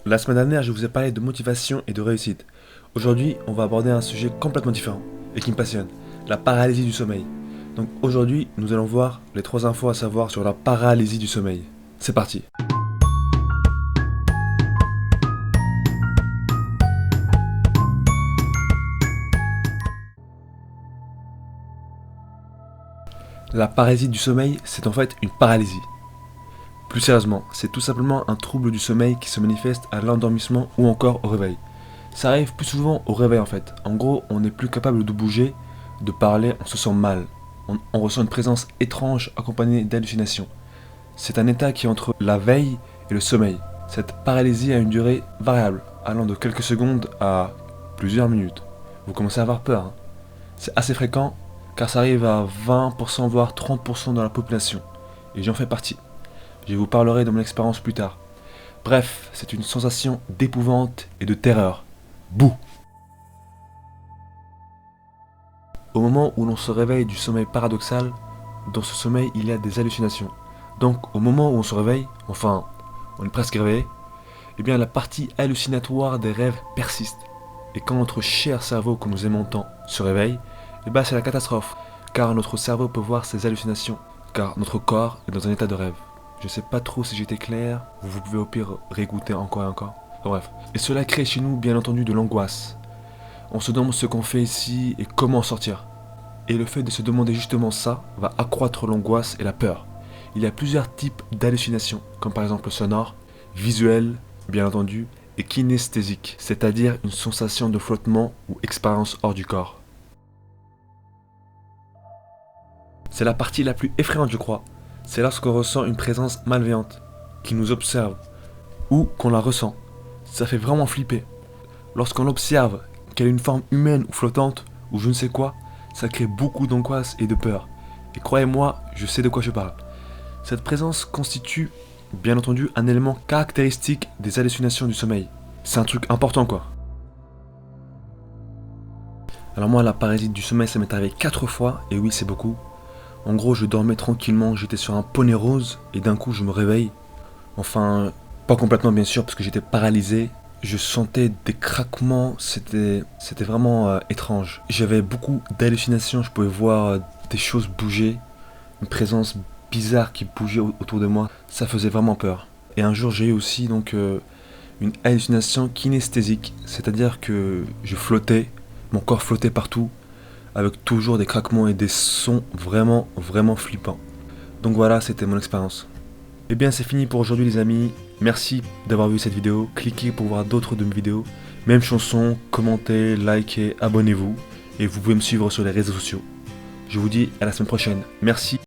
La semaine dernière, je vous ai parlé de motivation et de réussite. Aujourd'hui, on va aborder un sujet complètement différent et qui me passionne, la paralysie du sommeil. Donc aujourd'hui, nous allons voir les 3 infos à savoir sur la paralysie du sommeil. C'est parti. La paralysie du sommeil, c'est en fait une paralysie. Plus sérieusement, c'est tout simplement un trouble du sommeil qui se manifeste à l'endormissement ou encore au réveil. Ça arrive plus souvent au réveil en fait. En gros, on n'est plus capable de bouger, de parler, on se sent mal. On ressent une présence étrange accompagnée d'hallucinations. C'est un état qui est entre la veille et le sommeil. Cette paralysie a une durée variable, allant de quelques secondes à plusieurs minutes. Vous commencez à avoir peur, hein. C'est assez fréquent car ça arrive à 20% voire 30% dans la population. Et j'en fais partie. Je vous parlerai de mon expérience plus tard. Bref, c'est une sensation d'épouvante et de terreur. Bouh! Au moment où l'on se réveille du sommeil paradoxal, dans ce sommeil il y a des hallucinations. Donc au moment où on se réveille, enfin on est presque réveillé, eh bien la partie hallucinatoire des rêves persiste. Et quand notre cher cerveau que nous aimons tant se réveille, eh bien c'est la catastrophe. Car notre cerveau peut voir ces hallucinations, car notre corps est dans un état de rêve. Je sais pas trop si j'étais clair, vous pouvez au pire réécouter encore et encore. Enfin, bref. Et cela crée chez nous bien entendu de l'angoisse. On se demande ce qu'on fait ici et comment en sortir. Et le fait de se demander justement ça va accroître l'angoisse et la peur. Il y a plusieurs types d'hallucinations, comme par exemple sonore, visuel, bien entendu, et kinesthésique, c'est-à-dire une sensation de flottement ou expérience hors du corps. C'est la partie la plus effrayante je crois. C'est lorsqu'on ressent une présence malveillante, qui nous observe, ou qu'on la ressent. Ça fait vraiment flipper. Lorsqu'on observe qu'elle a une forme humaine ou flottante, ou je ne sais quoi, ça crée beaucoup d'angoisse et de peur. Et croyez-moi, je sais de quoi je parle. Cette présence constitue, bien entendu, un élément caractéristique des hallucinations du sommeil. C'est un truc important quoi. Alors moi, la paralysie du sommeil, ça m'est arrivé 4 fois, et oui, c'est beaucoup. En gros, je dormais tranquillement, j'étais sur un poney rose, et d'un coup, je me réveille. Enfin, pas complètement bien sûr, parce que j'étais paralysé. Je sentais des craquements, c'était vraiment étrange. J'avais beaucoup d'hallucinations, je pouvais voir des choses bouger, une présence bizarre qui bougeait autour de moi. Ça faisait vraiment peur. Et un jour, j'ai eu aussi donc une hallucination kinesthésique, c'est-à-dire que je flottais, mon corps flottait partout, avec toujours des craquements et des sons vraiment flippants. Donc voilà, c'était mon expérience. Et bien c'est fini pour aujourd'hui les amis, merci d'avoir vu cette vidéo, cliquez pour voir d'autres de mes vidéos, même chanson, commentez, likez, abonnez-vous, et vous pouvez me suivre sur les réseaux sociaux. Je vous dis à la semaine prochaine, merci.